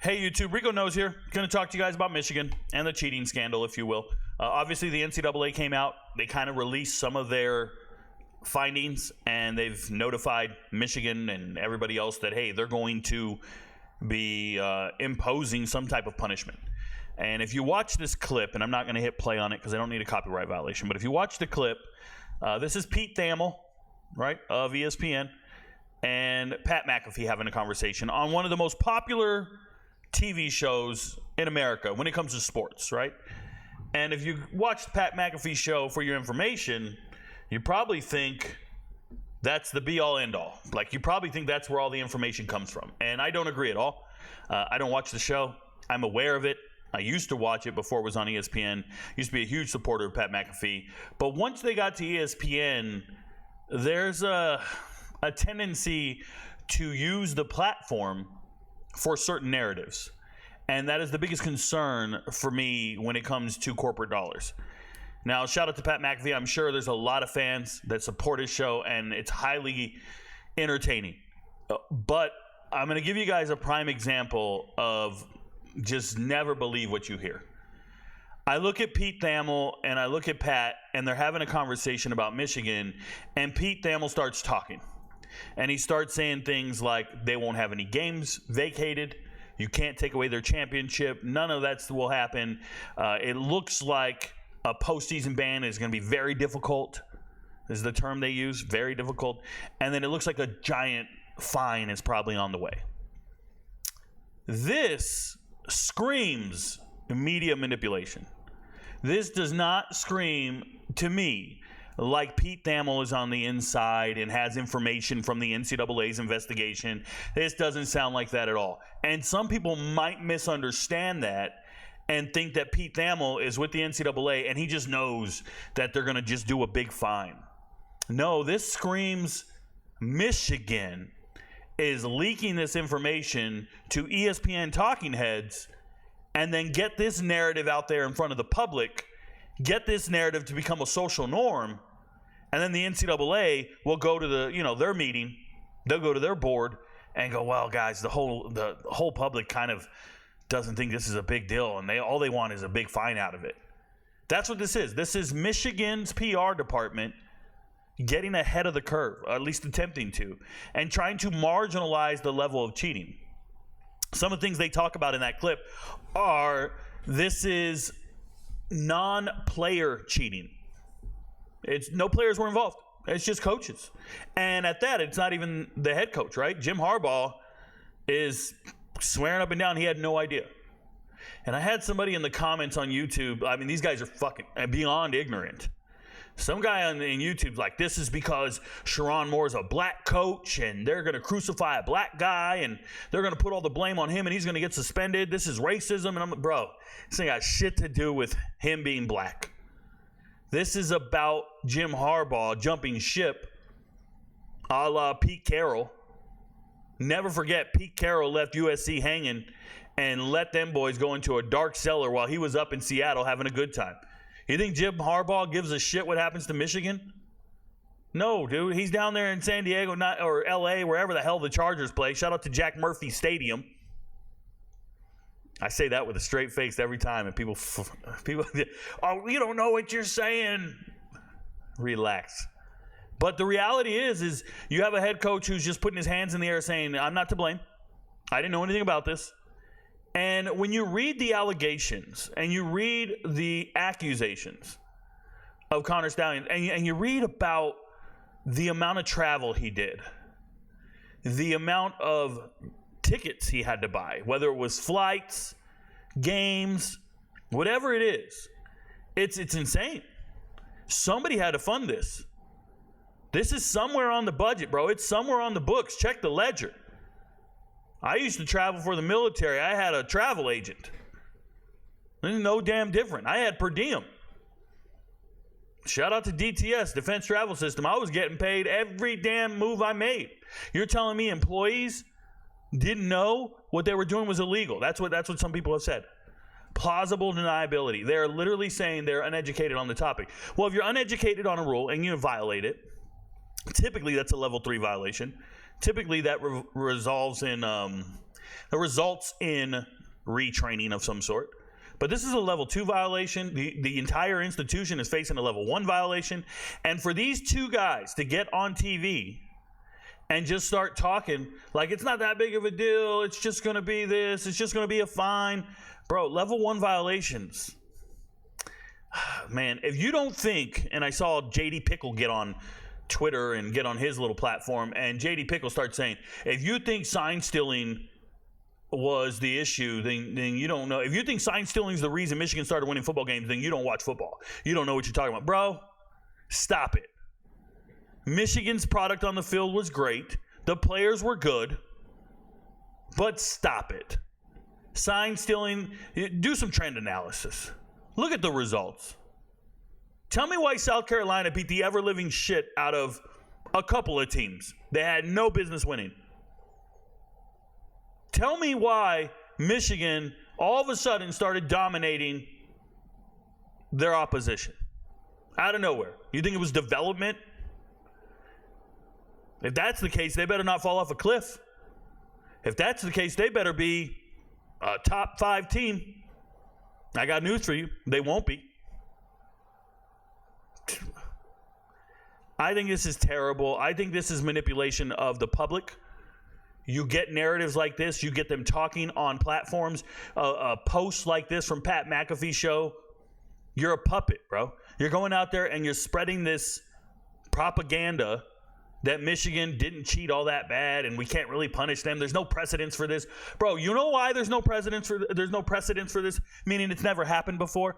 Hey YouTube, Ricoknows here. Going to talk to you guys about Michigan and the cheating scandal, if you will. Obviously, the NCAA came out. They kind of released some of their findings, and they've notified Michigan and everybody else that, hey, they're going to be imposing some type of punishment. And if you watch this clip, and I'm not going to hit play on it because I don't need a copyright violation, but if you watch the clip, this is Pete Thamel, right, of ESPN, and Pat McAfee having a conversation on one of the most popular TV shows in America when it comes to sports, right? And if you watched Pat McAfee's show, for your information, you probably think that's the be-all, end-all. Like, you probably think that's where all the information comes from. And I don't agree at all. I don't watch the show. I'm aware of it. I used to watch it before it was on ESPN. Used to be a huge supporter of Pat McAfee. But once they got to ESPN, there's a tendency to use the platform for certain narratives. And that is the biggest concern for me when it comes to corporate dollars. Now, shout out to Pat McAfee. I'm sure there's a lot of fans that support his show, and it's highly entertaining. But I'm going to give you guys a prime example of just never believe what you hear. I look at Pete Thamel and I look at Pat, and they're having a conversation about Michigan, and Pete Thamel starts talking. And he starts saying things like they won't have any games vacated. You can't take away their championship. None of that will happen. It looks like a postseason ban is going to be very difficult, is the term they use, very difficult. And then it looks like a giant fine is probably on the way. This screams media manipulation. This does not scream to me like Pete Thamel is on the inside and has information from the NCAA's investigation. This doesn't sound like that at all. And some people might misunderstand that and think that Pete Thamel is with the NCAA and he just knows that they're going to just do a big fine. No, this screams Michigan is leaking this information to ESPN talking heads and then get this narrative out there in front of the public, get this narrative to become a social norm, and then the NCAA will go to their meeting, they'll go to their board and go, well, guys, the whole public kind of doesn't think this is a big deal, and all they want is a big fine out of it. That's what this is. This is Michigan's PR department getting ahead of the curve, or at least attempting to, and trying to marginalize the level of cheating. Some of the things they talk about in that clip are this is non-player cheating. It's no players were involved. It's just coaches. And at that, it's not even the head coach, right? Jim Harbaugh is swearing up and down he had no idea. And I had somebody in the comments on YouTube, I mean, these guys are fucking beyond ignorant. Some guy on YouTube's like, this is because Sharon Moore's a black coach and they're going to crucify a black guy and they're going to put all the blame on him and he's going to get suspended. This is racism. And I'm like, bro, this ain't got shit to do with him being black. This is about Jim Harbaugh jumping ship a la Pete Carroll. Never forget, Pete Carroll left USC hanging and let them boys go into a dark cellar while he was up in Seattle having a good time. You think Jim Harbaugh gives a shit what happens to Michigan? No, dude. He's down there in San Diego or L.A., wherever the hell the Chargers play. Shout out to Jack Murphy Stadium. I say that with a straight face every time, and people, oh, you don't know what you're saying. Relax. But the reality is you have a head coach who's just putting his hands in the air saying, I'm not to blame. I didn't know anything about this. And when you read the allegations and you read the accusations of Connor Stallion and you read about the amount of travel he did, the amount of tickets he had to buy, whether it was flights, games, whatever it is, it's insane. Somebody had to fund this. This is somewhere on the budget, bro. It's somewhere on the books. Check the ledger. I used to travel for the military. I had a travel agent. This is no damn different. I had per diem. Shout out to DTS, Defense Travel System. I was getting paid every damn move I made. You're telling me employees didn't know what they were doing was illegal? That's what some people have said. Plausible deniability. They're literally saying they're uneducated on the topic. Well, if you're uneducated on a rule and you violate it, typically that's a level 3 violation. Typically that resolves in that results in retraining of some sort. But this is a level 2 violation. The entire institution is facing a level 1 violation. And for these two guys to get on TV and just start talking like it's not that big of a deal, it's just going to be this, it's just going to be a fine. Bro, level 1 violations. Man, if you don't think, and I saw J.D. Pickle get on Twitter and get on his little platform, and J.D. Pickle starts saying, if you think sign stealing was the issue, then you don't know. If you think sign stealing is the reason Michigan started winning football games, then you don't watch football. You don't know what you're talking about. Bro, stop it. Michigan's product on the field was great. The players were good. But stop it. Sign stealing, do some trend analysis. Look at the results. Tell me why South Carolina beat the ever-living shit out of a couple of teams they had no business winning. Tell me why Michigan all of a sudden started dominating their opposition out of nowhere. You think it was development? If that's the case, they better not fall off a cliff. If that's the case, they better be a top 5 team. I got news for you. They won't be. I think this is terrible. I think this is manipulation of the public. You get narratives like this. You get them talking on platforms. Posts like this from Pat McAfee show. You're a puppet, bro. You're going out there and you're spreading this propaganda that Michigan didn't cheat all that bad and we can't really punish them. There's no precedence for this. Bro, you know why there's no precedence for this? Meaning it's never happened before.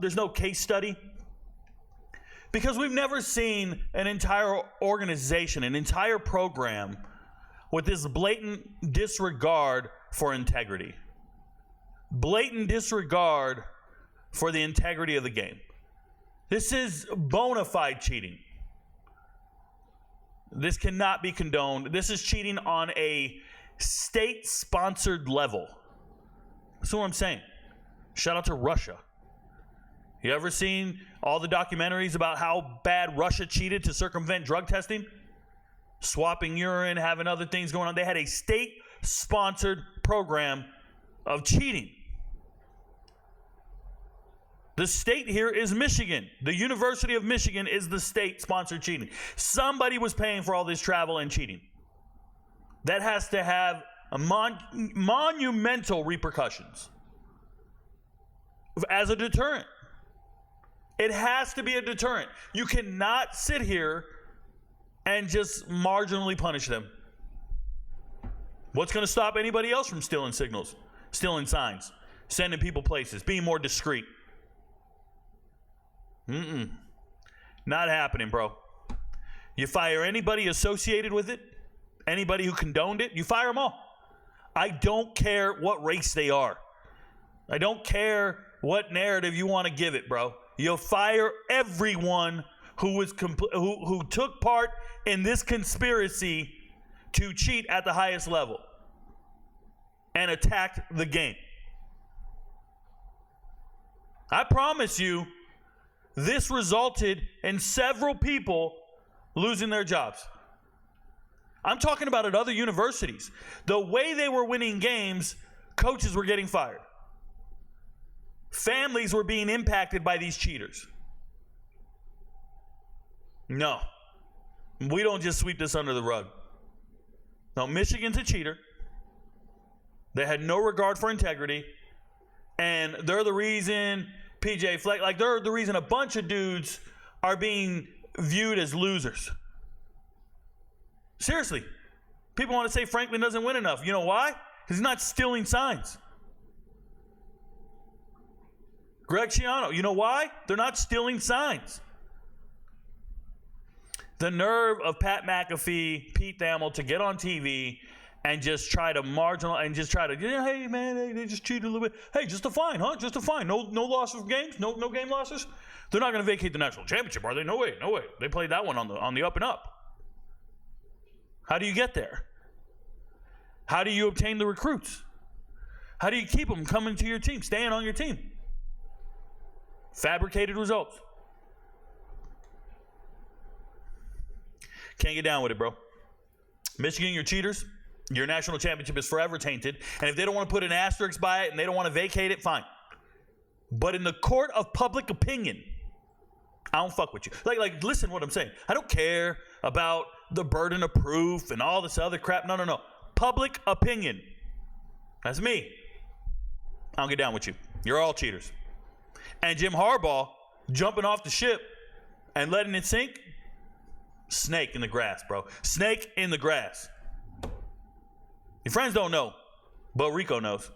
There's no case study. Because we've never seen an entire organization, an entire program with this blatant disregard for integrity. Blatant disregard for the integrity of the game. This is bona fide cheating. This cannot be condoned. This is cheating on a state-sponsored level. That's what I'm saying. Shout out to Russia. You ever seen all the documentaries about how bad Russia cheated to circumvent drug testing? Swapping urine, having other things going on. They had a state-sponsored program of cheating. The state here is Michigan. The University of Michigan is the state-sponsored cheating. Somebody was paying for all this travel and cheating. That has to have a monumental repercussions as a deterrent. It has to be a deterrent. You cannot sit here and just marginally punish them. What's going to stop anybody else from stealing signals, stealing signs, sending people places, being more discreet? Not happening, bro. You fire anybody associated with it, anybody who condoned it, you fire them all. I don't care what race they are. I don't care what narrative you want to give it, bro. You'll fire everyone who took part in this conspiracy to cheat at the highest level and attacked the game. I promise you, this resulted in several people losing their jobs. I'm talking about at other universities. The way they were winning games, coaches were getting fired. Families were being impacted by these cheaters. No. We don't just sweep this under the rug. No, Michigan's a cheater. They had no regard for integrity. And they're the reason PJ Fleck, like they're the reason a bunch of dudes are being viewed as losers. Seriously. People want to say Franklin doesn't win enough. You know why? Because he's not stealing signs. Greg Schiano, you know why? They're not stealing signs. The nerve of Pat McAfee, Pete Thamel to get on TV and just try to hey man, they just cheated a little bit. Hey, just a fine, huh? Just a fine. No loss of games? No game losses? They're not going to vacate the national championship, are they? No way. They played that one on the up and up. How do you get there? How do you obtain the recruits? How do you keep them coming to your team, staying on your team? Fabricated results. Can't get down with it, bro. Michigan, you're cheaters. Your national championship is forever tainted. And if they don't want to put an asterisk by it and they don't want to vacate it, fine. But in the court of public opinion, I don't fuck with you. Like, listen to what I'm saying. I don't care about the burden of proof and all this other crap. No. Public opinion. That's me. I don't get down with you. You're all cheaters. And Jim Harbaugh jumping off the ship and letting it sink, snake in the grass, bro. Snake in the grass. Your friends don't know, but Rico knows.